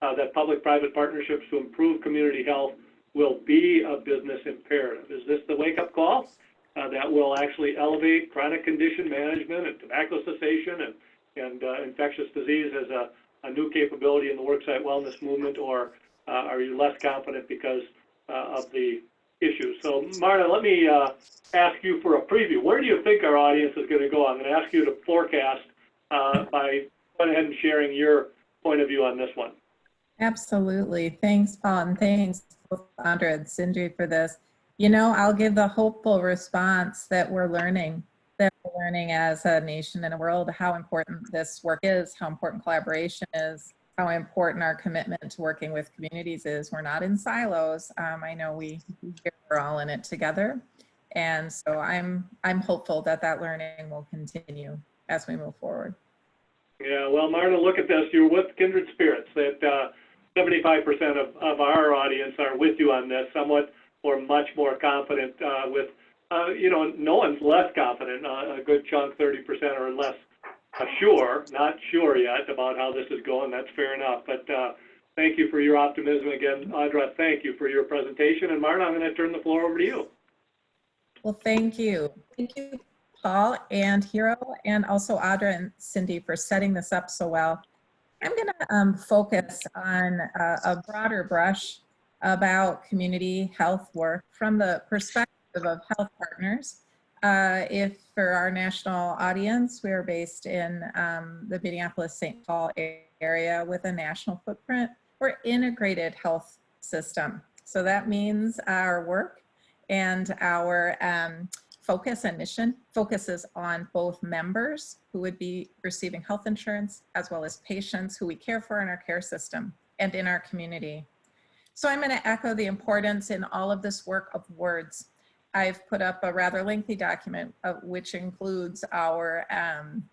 that public-private partnerships to improve community health will be a business imperative? Is this the wake-up call that will actually elevate chronic condition management and tobacco cessation and infectious disease as a new capability in the worksite wellness movement, or are you less confident because of the issues? So, Marna, let me ask you for a preview. Where do you think our audience is going to go? I'm going to ask you to forecast by going ahead and sharing your point of view on this one. Absolutely. Thanks, Paul, and thanks both Audra and Cindy for this. I'll give the hopeful response that we're learning as a nation and a world how important this work is, how important collaboration is, how important our commitment to working with communities is. We're not in silos. I know we're all in it together. And so I'm hopeful that learning will continue as we move forward. Yeah, well, Marna, look at this. You're with kindred spirits. That 75% of our audience are with you on this, somewhat or much more confident with, no one's less confident. A good chunk, 30% or less sure, not sure yet about how this is going. That's fair enough. But thank you for your optimism again. Audra, thank you for your presentation. And Marna, I'm going to turn the floor over to you. Well, thank you. Thank you, Paul and Hero, and also Audra and Cindy for setting this up so well. I'm going to focus on a broader brush about community health work from the perspective of HealthPartners. If for our national audience, we are based in the Minneapolis-St. Paul area with a national footprint. We're integrated health system. So that means our work and our focus and mission focuses on both members who would be receiving health insurance, as well as patients who we care for in our care system and in our community. So I'm going to echo the importance in all of this work of words. I've put up a rather lengthy document which includes our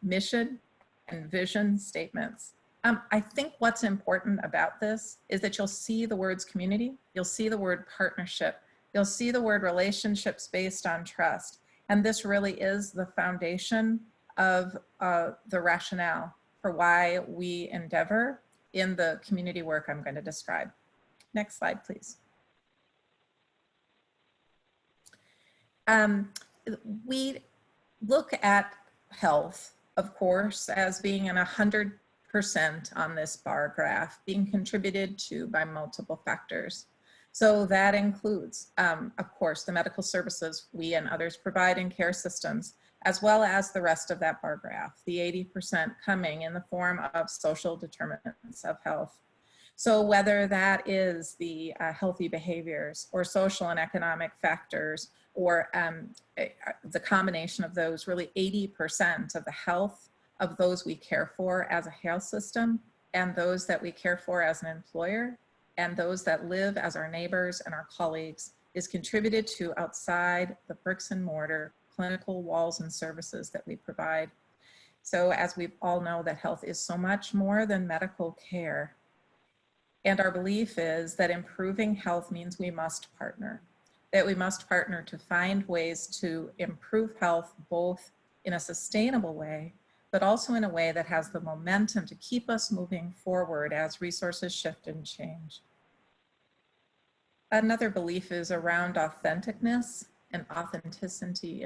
mission and vision statements. I think what's important about this is that you'll see the words community, you'll see the word partnership, you'll see the word relationships based on trust. And this really is the foundation of the rationale for why we endeavor in the community work I'm going to describe. Next slide, please. We look at health, of course, as being in 100% on this bar graph, being contributed to by multiple factors. So that includes, of course, the medical services we and others provide in care systems, as well as the rest of that bar graph, the 80% coming in the form of social determinants of health. So whether that is the healthy behaviors or social and economic factors, or the combination of those, really 80% of the health of those we care for as a health system, and those that we care for as an employer, and those that live as our neighbors and our colleagues, is contributed to outside the bricks and mortar clinical walls and services that we provide. So as we all know, that health is so much more than medical care. And our belief is that improving health means we must partner, that we must partner to find ways to improve health, both in a sustainable way, but also in a way that has the momentum to keep us moving forward as resources shift and change. Another belief is around authenticness and authenticity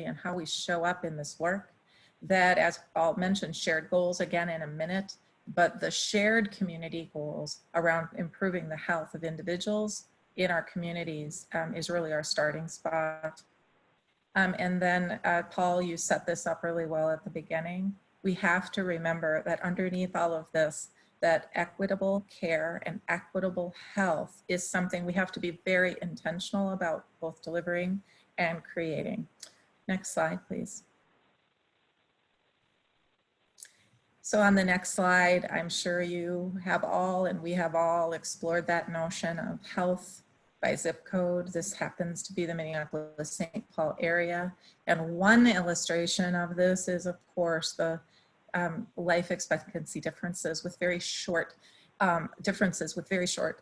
and how we show up in this work. That, as I'll mention, shared goals again in a minute, but the shared community goals around improving the health of individuals in our communities is really our starting spot. And then Paul, you set this up really well at the beginning. We have to remember that underneath all of this, that equitable care and equitable health is something we have to be very intentional about both delivering and creating. Next slide, please. So on the next slide, I'm sure you have all, and we have all explored that notion of health by zip code. This happens to be the Minneapolis-St. Paul area. And one illustration of this is, of course, the life expectancy differences with very short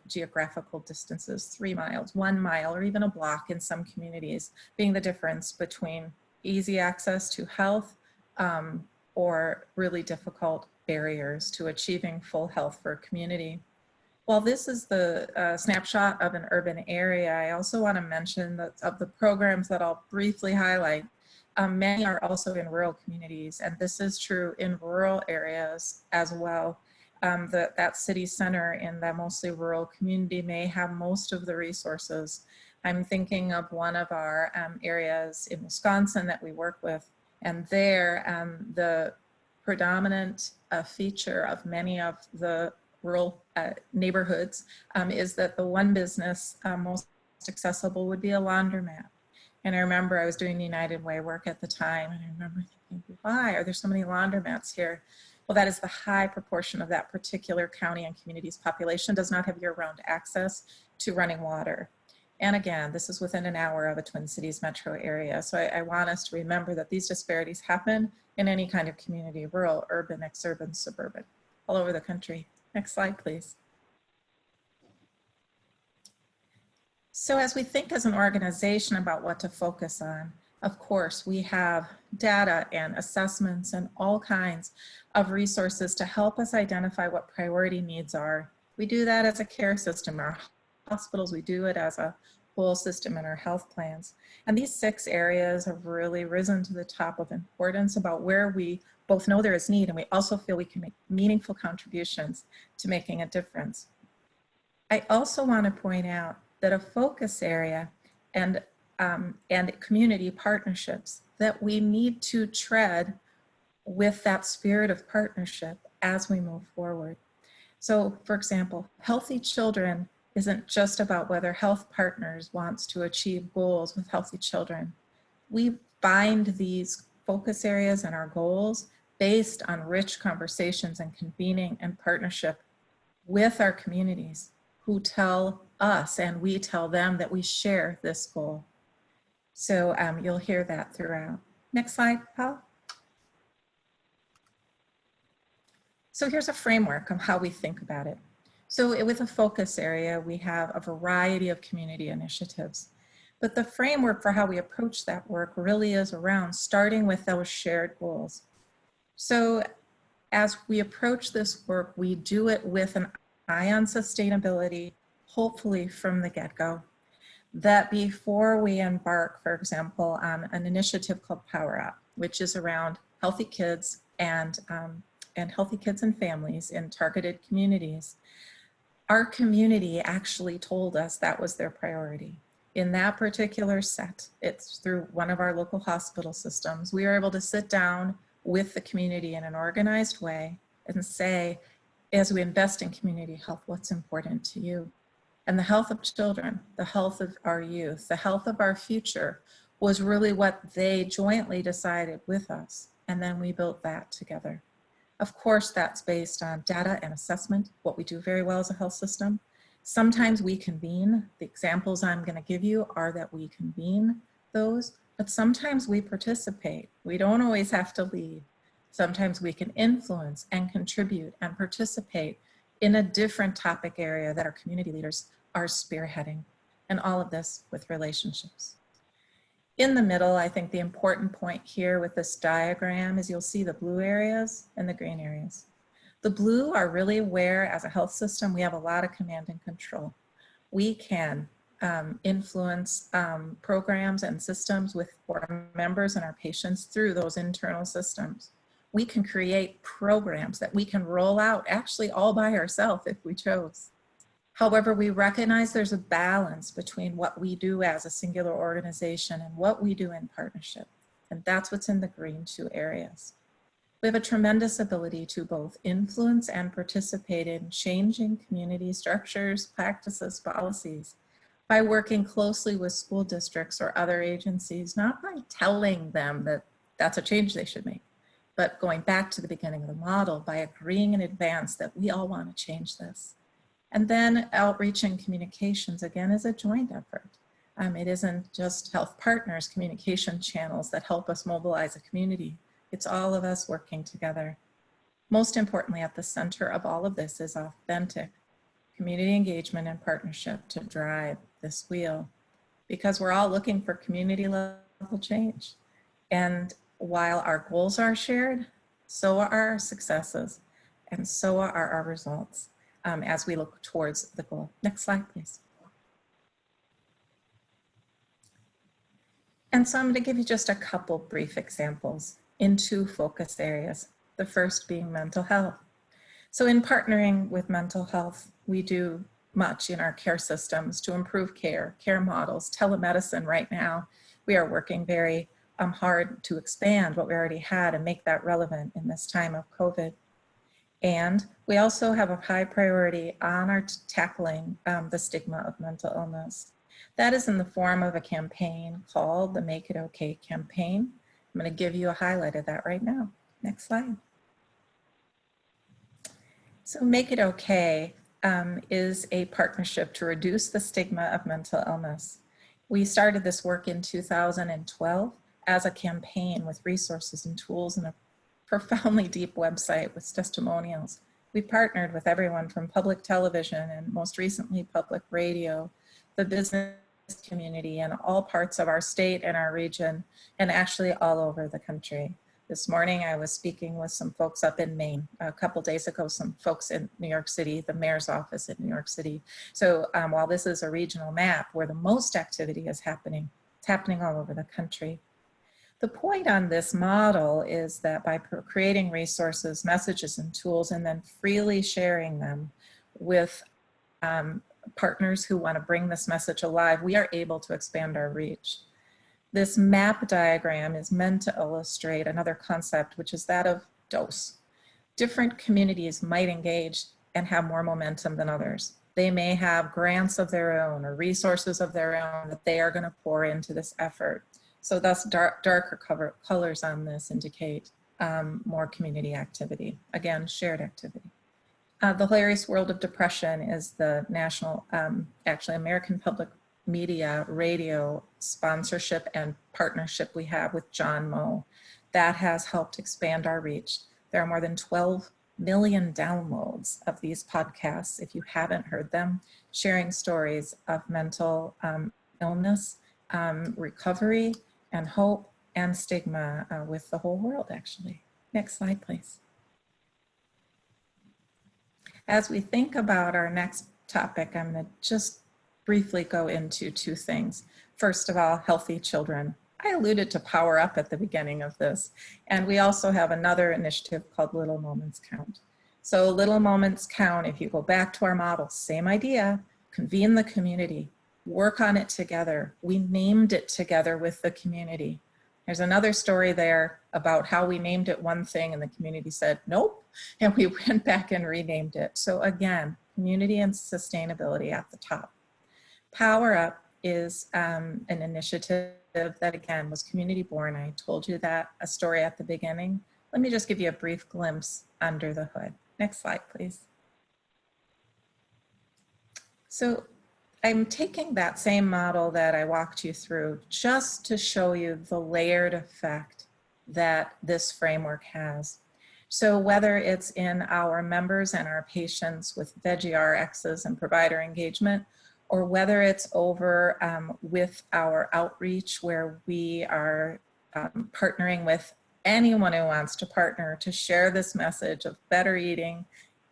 geographical distances, 3 miles, 1 mile, or even a block in some communities being the difference between easy access to health or really difficult barriers to achieving full health for a community. While this is the snapshot of an urban area, I also want to mention that of the programs that I'll briefly highlight, many are also in rural communities, and this is true in rural areas as well. That city center in that mostly rural community may have most of the resources. I'm thinking of one of our areas in Wisconsin that we work with, and there the predominant feature of many of the rural neighborhoods is that the one business most accessible would be a laundromat. And I remember I was doing United Way work at the time, and I remember thinking, why are there so many laundromats here? Well, that is the high proportion of that particular county and community's population does not have year-round access to running water. And again, this is within an hour of a Twin Cities metro area. So I want us to remember that these disparities happen in any kind of community, rural, urban, exurban, suburban, all over the country. Next slide, please. So as we think as an organization about what to focus on, of course, we have data and assessments and all kinds of resources to help us identify what priority needs are. We do that as a care system. Our hospitals, we do it as a whole system in our health plans. And these 6 areas have really risen to the top of importance about where we both know there is need and we also feel we can make meaningful contributions to making a difference. I also want to point out that a focus area and community partnerships, that we need to tread with that spirit of partnership as we move forward. So for example, healthy children isn't just about whether HealthPartners wants to achieve goals with healthy children. We find these focus areas and our goals based on rich conversations and convening and partnership with our communities who tell us and we tell them that we share this goal. So you'll hear that throughout. Next slide, Paul. So here's a framework of how we think about it. So with a focus area, we have a variety of community initiatives, but the framework for how we approach that work really is around starting with those shared goals. So as we approach this work, we do it with an eye on sustainability, hopefully from the get-go. That before we embark, for example, on an initiative called Power Up, which is around healthy kids and healthy kids and families in targeted communities, our community actually told us that was their priority. In that particular set, it's through one of our local hospital systems, we were able to sit down with the community in an organized way and say, as we invest in community health, what's important to you? And the health of children, the health of our youth, the health of our future was really what they jointly decided with us. And then we built that together. Of course, that's based on data and assessment, what we do very well as a health system. Sometimes we convene. The examples I'm going to give you are that we convene those, but sometimes we participate. We don't always have to lead. Sometimes we can influence and contribute and participate in a different topic area that our community leaders are spearheading, and all of this with relationships. In the middle, I think the important point here with this diagram is you'll see the blue areas and the green areas. The blue are really where, as a health system, we have a lot of command and control. We can influence programs and systems with our members and our patients through those internal systems. We can create programs that we can roll out actually all by ourselves if we chose. However, we recognize there's a balance between what we do as a singular organization and what we do in partnership. And that's what's in the green 2 areas. We have a tremendous ability to both influence and participate in changing community structures, practices, policies by working closely with school districts or other agencies, not by telling them that that's a change they should make, but going back to the beginning of the model by agreeing in advance that we all want to change this. And then outreach and communications, again, is a joint effort. It isn't just HealthPartners communication channels that help us mobilize a community. It's all of us working together. Most importantly, at the center of all of this is authentic community engagement and partnership to drive this wheel, because we're all looking for community level change. And while our goals are shared, so are our successes, and so are our results as we look towards the goal. Next slide, please. And so I'm going to give you just a couple brief examples in 2 focus areas, the first being mental health. So in partnering with mental health, we do much in our care systems to improve care models, telemedicine right now. We are working very hard to expand what we already had and make that relevant in this time of COVID. And we also have a high priority on our tackling the stigma of mental illness. That is in the form of a campaign called the Make It Okay campaign. I'm going to give you a highlight of that right now. Next slide. So Make It Okay is a partnership to reduce the stigma of mental illness. We started this work in 2012 as a campaign with resources and tools and a profoundly deep website with testimonials. We partnered with everyone from public television and most recently public radio, the business community in all parts of our state and our region, and actually all over the country. This morning I was speaking with some folks up in Maine. A couple days ago, some folks in New York City, the mayor's office in New York City. So while this is a regional map where the most activity is happening, it's happening all over the country. The point on this model is that by creating resources, messages, and tools, and then freely sharing them with partners who want to bring this message alive, we are able to expand our reach. This map diagram is meant to illustrate another concept, which is that of dose. Different communities might engage and have more momentum than others. They may have grants of their own or resources of their own that they are going to pour into this effort. So thus darker colors on this indicate more community activity, again, shared activity. The Hilarious World of Depression is the national, actually American Public Media radio sponsorship and partnership we have with John Moe. That has helped expand our reach. There are more than 12 million downloads of these podcasts, if you haven't heard them, sharing stories of mental illness, recovery, and hope and stigma with the whole world, actually. Next slide, please. As we think about our next topic, I'm going to just briefly go into 2 things. First of all, healthy children. I alluded to Power Up at the beginning of this, and we also have another initiative called Little Moments Count. So Little Moments Count, if you go back to our model, same idea, convene the community, work on it together. We named it together with the community. There's another story there about how we named it one thing and the community said, nope, and we went back and renamed it. So again, community and sustainability at the top. Power Up is an initiative that again was community born. I told you that a story at the beginning. Let me just give you a brief glimpse under the hood. Next slide, please. So I'm taking that same model that I walked you through just to show you the layered effect that this framework has. So whether it's in our members and our patients with Veggie RXs and provider engagement, or whether it's over with our outreach where we are partnering with anyone who wants to partner to share this message of better eating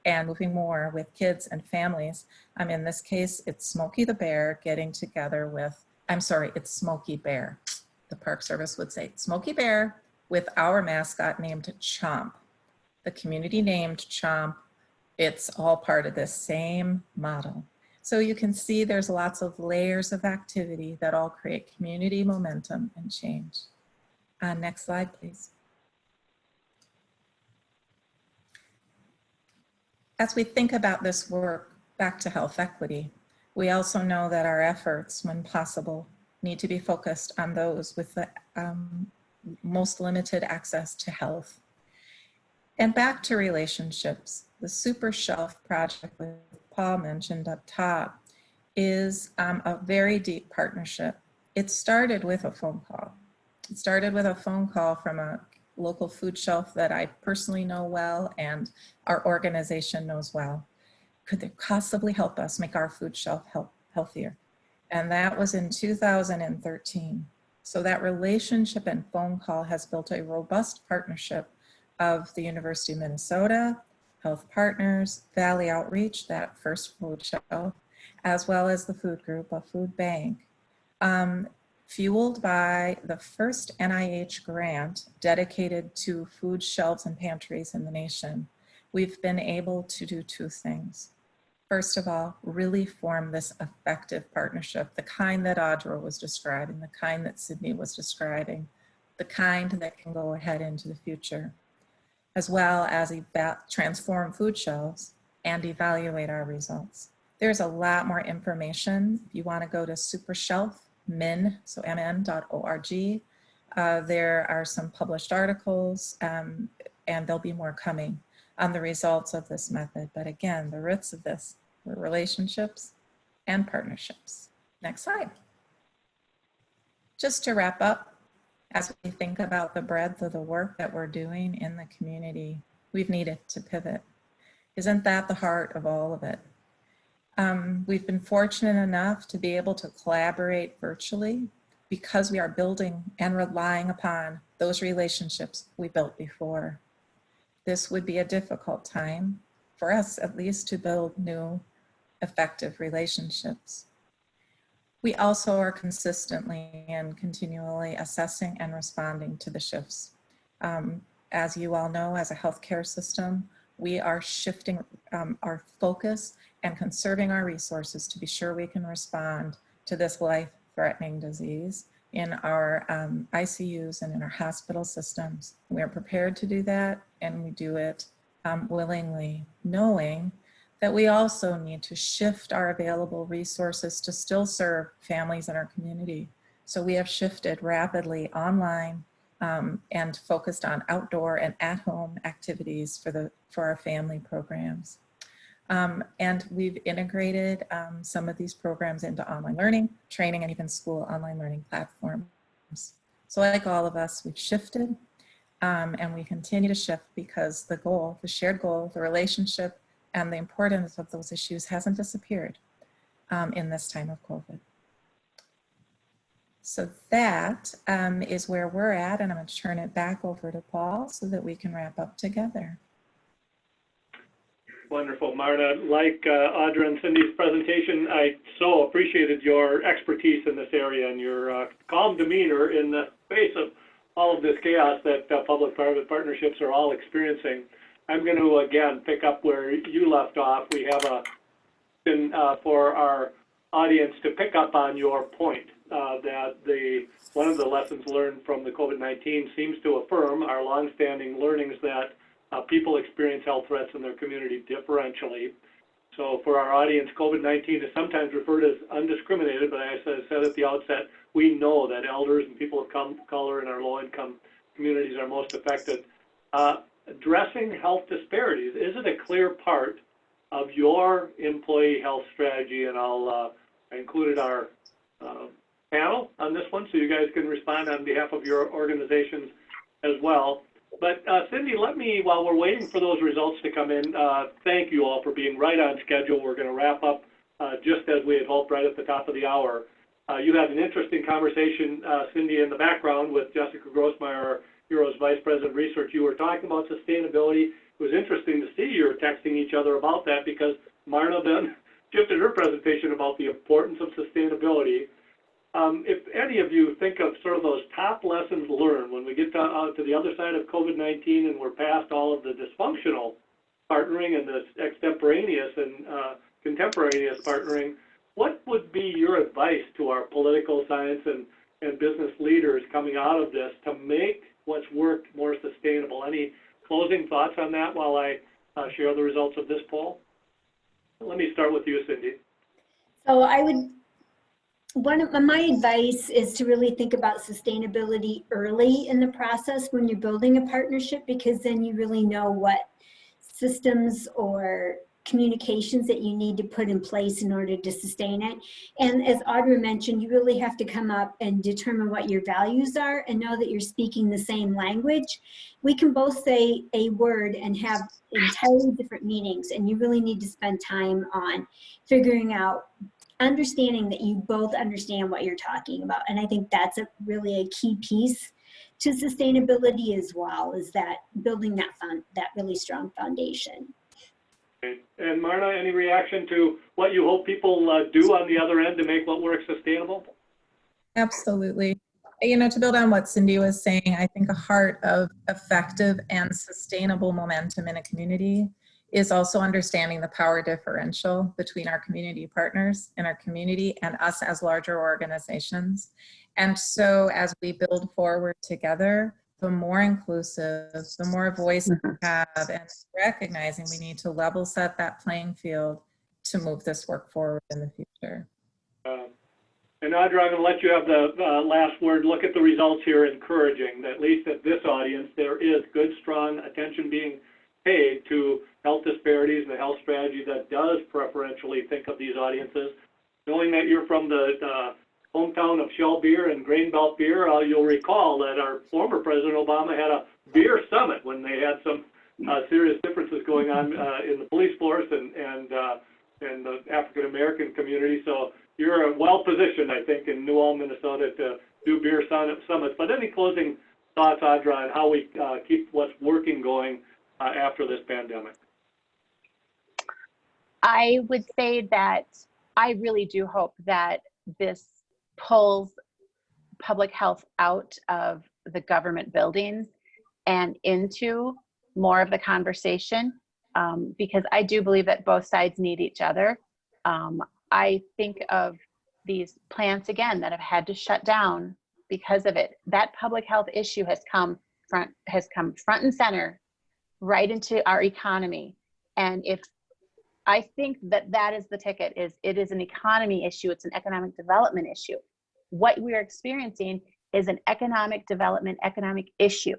and moving more with kids and families. In this case, it's Smokey the Bear getting together with, it's Smokey Bear. The Park Service would say Smokey Bear with our mascot named Chomp. The community named Chomp. It's all part of this same model. So you can see there's lots of layers of activity that all create community momentum and change. Next slide, please. As we think about this work back to health equity, we also know that our efforts, when possible, need to be focused on those with the most limited access to health. And back to relationships, the Super Shelf project that Paul mentioned up top is a very deep partnership. It started with a phone call. It started with a phone call from a local food shelf that I personally know well and our organization knows well. Could they possibly help us make our food shelf healthier? And that was in 2013. So that relationship and phone call has built a robust partnership of the University of Minnesota, HealthPartners, Valley Outreach, that first food shelf, as well as the food group, a food bank, fueled by the first NIH grant dedicated to food shelves and pantries in the nation. We've been able to do two things. First of all, really form this effective partnership, the kind that Audra was describing, the kind that Sydney was describing, the kind that can go ahead into the future, as well as transform food shelves and evaluate our results. There's a lot more information. If you want to go to Super Shelf, so mn.org, there are some published articles and there'll be more coming on the results of this method. But again, the roots of this were relationships and partnerships. Next slide. Just to wrap up, as we think about the breadth of the work that we're doing in the community, we've needed to pivot. Isn't that the heart of all of it? We've been fortunate enough to be able to collaborate virtually because we are building and relying upon those relationships we built before. This would be a difficult time, for us at least, to build new, effective relationships. We also are consistently and continually assessing and responding to the shifts. As you all know, as a healthcare system, we are shifting our focus and conserving our resources to be sure we can respond to this life-threatening disease in our ICUs and in our hospital systems. We are prepared to do that, and we do it willingly, knowing that we also need to shift our available resources to still serve families in our community. So we have shifted rapidly online and focused on outdoor and at-home activities for our family programs. And we've integrated some of these programs into online learning, training, and even school online learning platforms. So like all of us, we've shifted and we continue to shift because the goal, the shared goal, the relationship, and the importance of those issues hasn't disappeared in this time of COVID. So that is where we're at, and I'm going to turn it back over to Paul so that we can wrap up together. Wonderful, Marna. Like Audra and Cindy's presentation, I so appreciated your expertise in this area and your calm demeanor in the face of all of this chaos that public-private partnerships are all experiencing. I'm going to, again, pick up where you left off. We have a question for our audience to pick up on your point that one of the lessons learned from the COVID-19 seems to affirm our longstanding learnings that people experience health threats in their community differentially. So for our audience, COVID-19 is sometimes referred as undiscriminated, but as I said at the outset, we know that elders and people of color in our low-income communities are most affected. Addressing health disparities, is it a clear part of your employee health strategy? And I'll I included our panel on this one, so you guys can respond on behalf of your organizations as well. But Cindy, let me, while we're waiting for those results to come in, thank you all for being right on schedule. We're going to wrap up just as we had hoped, right at the top of the hour. You had an interesting conversation, Cindy, in the background with Jessica Grossmeyer, HERO's Vice President of Research. You were talking about sustainability. It was interesting to see you were texting each other about that, because Marna then shifted her presentation about the importance of sustainability. If any of you think of sort of those top lessons learned when we get to the other side of COVID-19 and we're past all of the dysfunctional partnering and the extemporaneous and contemporaneous partnering, what would be your advice to our political science and business leaders coming out of this to make what's worked more sustainable? Any closing thoughts on that while I share the results of this poll? Let me start with you, Cindy. So one of my advice is to really think about sustainability early in the process when you're building a partnership, because then you really know what systems or communications that you need to put in place in order to sustain it. And as Audra mentioned, you really have to come up and determine what your values are and know that you're speaking the same language. We can both say a word and have entirely different meanings, and you really need to spend time on figuring out, understanding that you both understand what you're talking about. And I think that's really a key piece to sustainability as well, is that building that really strong foundation. And Marna, any reaction to what you hope people do on the other end to make what works sustainable? Absolutely. You know, to build on what Cindy was saying, I think a heart of effective and sustainable momentum in a community is also understanding the power differential between our community partners in our community and us as larger organizations. And so as we build forward together, the more inclusive, the more voice we have, and recognizing we need to level set that playing field to move this work forward in the future. And Audra, I'm going to let you have the last word. Look at the results here, encouraging that at least at this audience, there is good, strong attention being paid to health disparities and the health strategy that does preferentially think of these audiences. Knowing that you're from the hometown of Shell Beer and Grain Belt Beer, you'll recall that our former President Obama had a beer summit when they had some serious differences going on in the police force and the African American community. So you're well positioned, I think, in New Ulm, Minnesota, to do beer summits. But any closing thoughts, Audra, on how we keep what's working going after this pandemic? I would say that I really do hope that this pulls public health out of the government buildings and into more of the conversation, because I do believe that both sides need each other. I think of these plants, again, that have had to shut down because of it. That public health issue has come front and center right into our economy. And if I think that is the ticket, it is an economy issue, it's an economic development issue. What we are experiencing is an economic development, economic issue.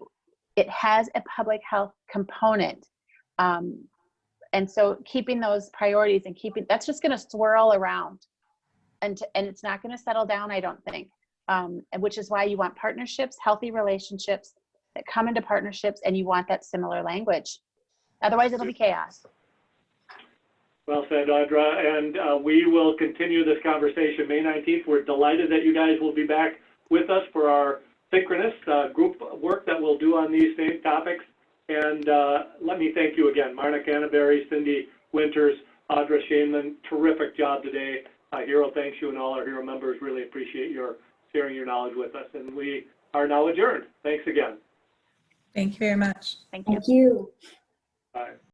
It has a public health component. And so keeping those priorities and that's just gonna swirl around and it's not gonna settle down, I don't think. Which is why you want partnerships, healthy relationships that come into partnerships, and you want that similar language. Otherwise it'll be chaos. Well said, Audra, and we will continue this conversation May 19th. We're delighted that you guys will be back with us for our synchronous group work that we'll do on these same topics. And let me thank you again, Marna Canterbury, Cindy Winters, Audra Shaneman. Terrific job today. HERO thanks you, and all our HERO members really appreciate your sharing your knowledge with us. And we are now adjourned. Thanks again. Thank you very much. Thank you. Thank you. Bye.